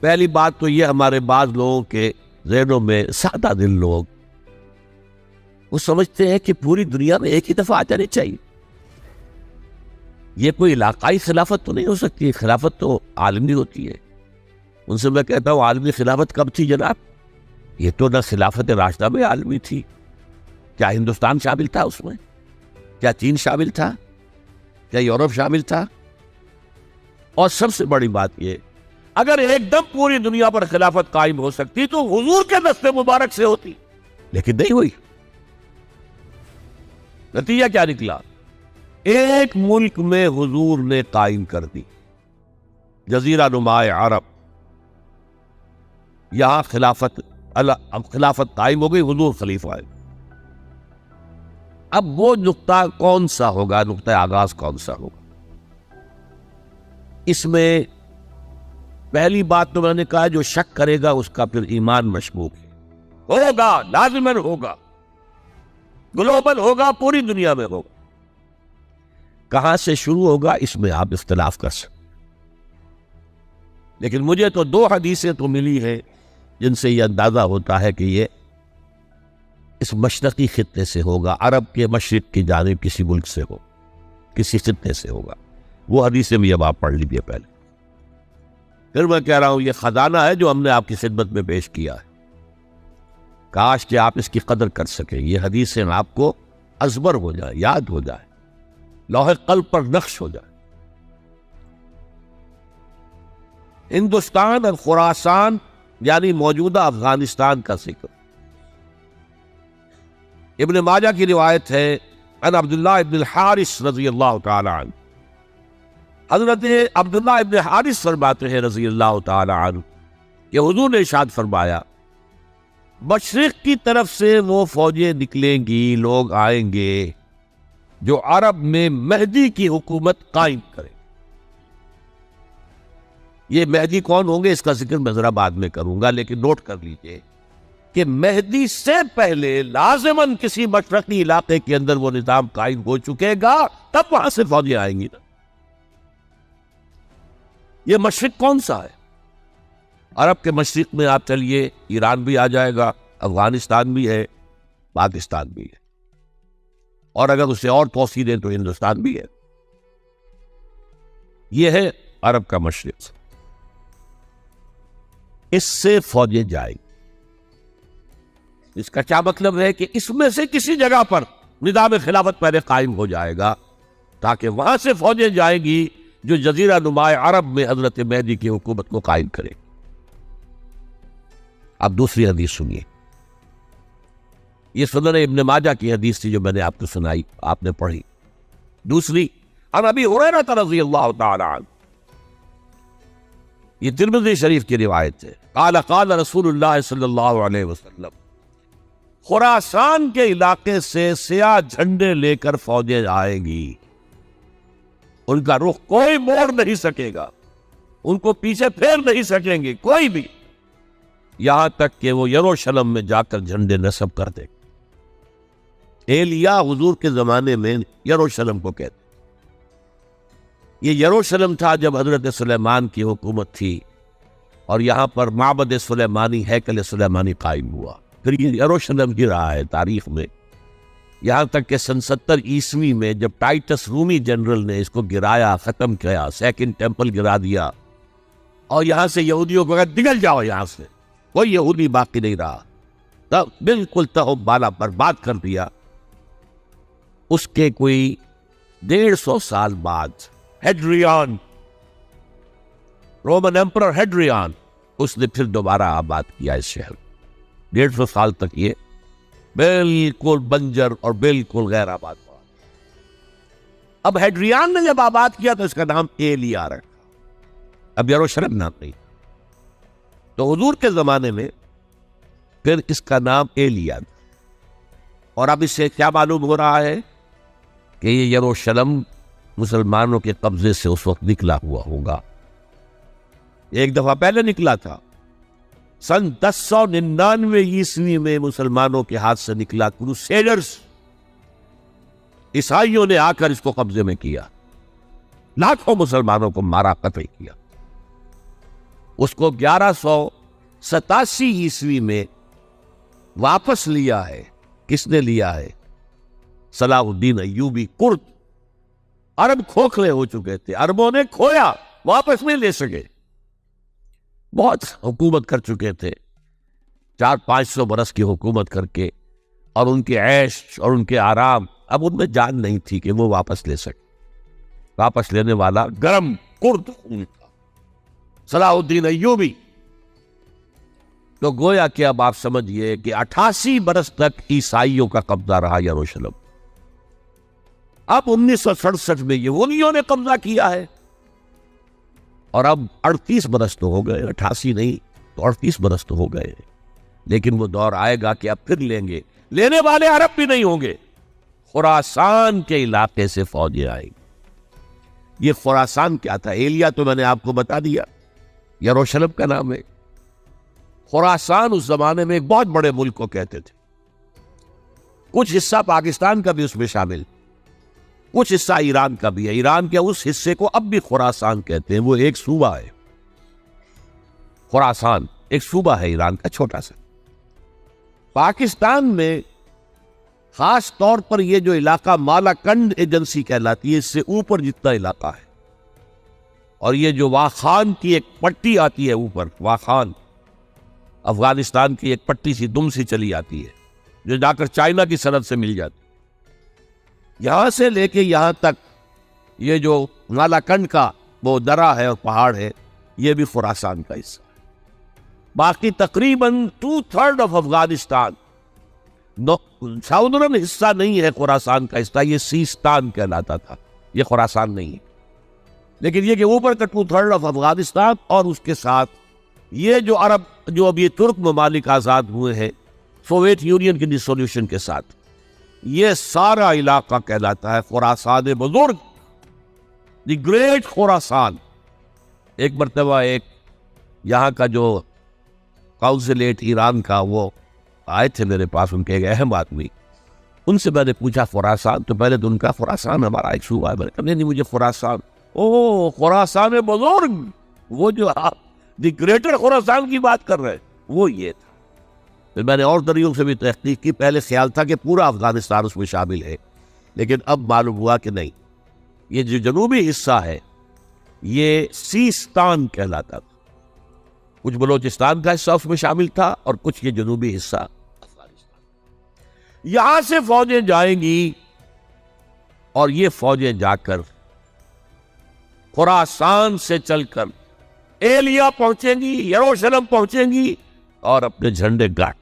पहली बात तो ये, हमारे बाज लोगों के ज़हनों में, सादा दिल लोग, वो समझते हैं कि पूरी दुनिया में एक ही दफा आ जानी चाहिए। ये कोई इलाकाई खिलाफत तो नहीं हो सकती, खिलाफत तो आलमी होती है। उनसे मैं कहता हूँ, आलमी खिलाफत कब थी जनाब? ये तो ना खिलाफत राशिदा में आलमी थी। क्या हिंदुस्तान शामिल था उसमें? क्या चीन शामिल था? क्या यूरोप शामिल था? और सबसे बड़ी बात ये, अगर एकदम पूरी दुनिया पर खिलाफत कायम हो सकती तो हुजूर के दस्ते मुबारक से होती, लेकिन नहीं हुई। नतीजा क्या निकला? एक मुल्क में हुजूर ने कायम कर दी, जजीरा नुमाए अरब, यहां खिलाफत कायम हो गई, हुजूर खलीफा है। अब वो नुक्ता कौन सा होगा, नुक्ता आगाज कौन सा होगा? इसमें पहली बात तो मैंने कहा, जो शक करेगा उसका फिर ईमान मशकूक है। होगा, लाजिमन होगा, ग्लोबल होगा, पूरी दुनिया में होगा। कहां से शुरू होगा इसमें आप इख्तिलाफ कर सकते, लेकिन मुझे तो दो हदीसें तो मिली है जिनसे यह अंदाजा होता है कि ये इस मशरकी खित्ते से होगा, अरब के मशरिक की जानिब किसी मुल्क से हो, किसी खित्ते से होगा। वो हदीसें भी अब आप पढ़ लीजिए पहले। फिर मैं कह रहा हूं, ये खजाना है जो हमने आपकी खिदमत में पेश किया है, काश कि आप इसकी कदर कर सके। ये हदीसें आपको अजबर हो जाए, याद हो जाए, लौहे कल्ब पर नक्श हो जाए। हिंदुस्तान और खुरासान यानी मौजूदा अफगानिस्तान का जिक्र इब्न माजा की रिवायत है, अन अब्दुल्लाह इब्न हारिस रज़ी अल्लाह तआला अन्हु, हज़रत अब्दुल्लाह इब्न हारिस फरमाते हैं रज़ी अल्लाह तआला अन्हु कि हुज़ूर ने इरशाद फरमाया, मशरिक की तरफ से वो फौजें निकलेंगी, लोग आएंगे जो अरब में मेहदी की हुकूमत कायम करें। ये मेहदी कौन होंगे इसका जिक्र मैं जरा बाद में करूंगा, लेकिन नोट कर लीजिए कि मेहदी से पहले लाजिमन किसी मशरकी इलाके के अंदर वो निजाम कायम हो चुकेगा, तब वहां से फौजें आएंगी ना। ये मशरिक कौन सा है? अरब के मशरिक में आप चलिए, ईरान भी आ जाएगा, अफगानिस्तान भी है, पाकिस्तान भी है, और अगर उसे और तौसीह दें तो हिंदुस्तान भी है। यह है अरब का मशरिक, इससे फौजें जाएंगी। इसका क्या मतलब है कि इसमें से किसी जगह पर निज़ाम खिलाफत पहले कायम हो जाएगा, ताकि वहां से फौजें जाएंगी जो जजीरा नुमाए अरब में हजरत मेहदी की हुकूमत को कायम करे। अब दूसरी हदीस सुनिए, ये सुनन इब्न माजा की हदीस थी जो मैंने आपको सुनाई, आपने पढ़ी। दूसरी, अन अबी हुरैरा रज़ियल्लाहु तआला अन्हु, ये तिर्मिज़ी शरीफ की रिवायत है, क़ाल क़ाल रसूलुल्लाह सल्लल्लाहु अलैहि वसल्लम, खुरासान के इलाके से सियाह झंडे लेकर फौजें आएंगी, उनका रुख कोई मोड़ नहीं सकेगा, उनको पीछे फेर नहीं सकेंगे कोई भी, यहां तक कि वो यरूशलेम में जाकर झंडे नस्ब कर देंगे। एलिया हुजूर के जमाने में यरूशलेम को कहते, ये यरूशलेम था जब हजरत सुलेमान की हुकूमत थी, और यहां पर माबद सुलेमानी, हैकल सुलेमानी कायम हुआ। फिर ये यरूशलेम ही रहा है तारीख में, यहां तक कि सन 70 ईस्वी में जब टाइटस रूमी जनरल ने इसको गिराया, खत्म किया, सेकंड टेंपल गिरा दिया, और यहां से यहूदियों को निकल जाओ, यहां से कोई यहूदी बाकी नहीं रहा, तब बिल्कुल तहबाला बर्बाद कर दिया। उसके कोई 150 साल बाद हेड्रियन, रोमन एम्परर हेड्रियन, उसने फिर दोबारा आबाद किया इस शहर। 150 साल तक ये बिल्कुल बंजर और बिल्कुल गैर आबाद हुआ। अब हेड्रियन ने जब आबाद किया तो इसका नाम एलिया रखा, अब यरूशलेम नाम नहीं। तो हुजूर के जमाने में फिर इसका नाम एलिया, और अब इससे क्या मालूम हो रहा है कि ये यरूशलेम मुसलमानों के कब्जे से उस वक्त निकला हुआ होगा। एक दफा पहले निकला था, सन 1099 ईस्वी में मुसलमानों के हाथ से निकला, क्रूसेडर्स, ईसाइयों ने आकर इसको कब्जे में किया, लाखों मुसलमानों को मारा, कत्ल किया। उसको 1187 ईस्वी में वापस लिया है। किसने लिया है? Salahuddin Ayyubi Kurd. अरब खोखले हो चुके थे, अरबों ने खोया, वापस नहीं ले सके। बहुत हुकूमत कर चुके थे, 400-500 बरस की हुकूमत करके, और उनके ऐश और उनके आराम अब उनमें जान नहीं थी कि वो वापस ले सके। वापस लेने वाला गरम कुर्द खून था, सलाहुद्दीन अय्यूबी। तो गोया कि अब आप समझिए कि 88 बरस तक ईसाइयों का कब्जा रहा यरूशलेम। अब 1967 में यहूदियों ने कब्जा किया है, और अब 38 बरस तो हो गए, 88 नहीं तो 38 बरस तो हो गए। लेकिन वो दौर आएगा कि अब फिर लेंगे। लेने वाले अरब भी नहीं होंगे, खुरासान के इलाके से फौजें आएंगी। ये खुरासान क्या था? एलिया तो मैंने आपको बता दिया, यरूशलेम का नाम है। खुरासान उस जमाने में एक बहुत बड़े मुल्क को कहते थे। कुछ हिस्सा पाकिस्तान का भी उसमें शामिल, कुछ हिस्सा ईरान का भी है। ईरान के उस हिस्से को अब भी खुरासान कहते हैं, वो एक सूबा है। खुरासान एक सूबा है ईरान का, छोटा सा। पाकिस्तान में खास तौर पर यह जो इलाका मालाकंड एजेंसी कहलाती है, इससे ऊपर जितना इलाका है, और ये जो वाखान की एक पट्टी आती है ऊपर, वाखान अफगानिस्तान की एक पट्टी सी दुम सी चली आती है, जो जाकर चाइना की सरहद से मिल जाती है। यहां से लेके यहां तक ये जो मालाकंड का वो दरा है और पहाड़ है, ये भी खुरासान का हिस्सा है। बाकी तकरीबन 2/3 ऑफ अफगानिस्तान साउदर्न हिस्सा नहीं है खुरासान का हिस्सा, ये सीस्तान कहलाता था, ये खुरासान नहीं है। लेकिन ये कि ऊपर का 2/3 ऑफ अफगानिस्तान, और उसके साथ ये जो अरब, जो अब ये तुर्क ममालिक आजाद हुए हैं सोवियत यूनियन के डिसोल्यूशन के साथ, ये सारा इलाका कहलाता है खुरासान बुजुर्ग, द ग्रेट खुरासान। एक मरतबा एक यहाँ का जो काउंसिलेट ईरान का, वो आए थे मेरे पास, उनके एक अहम आदमी। उनसे मैंने पूछा खुरासान, तो पहले तो उनका खुरासान हमारा एक सूबा है। मैंने कहा नहीं, मुझे खुरासान, ओ खुरासान बुजुर्ग, वो जो आप द ग्रेटर खुरासान की बात कर रहे हैं, वो ये था। फिर मैंने और तरीकों से भी तहकीक की। पहले ख्याल था कि पूरा अफगानिस्तान उसमें शामिल है, लेकिन अब मालूम हुआ कि नहीं, ये जो जनूबी हिस्सा है ये सीस्तान कहलाता था। कुछ बलोचिस्तान का हिस्सा उसमें शामिल था, और कुछ ये जनूबी हिस्सा अफगानिस्तान। यहां से फौजें जाएंगी, और ये फौजें जाकर खुरासान से चलकर एलिया पहुंचेंगी, यरूशलेम पहुंचेंगी, और अपने झंडे गाड़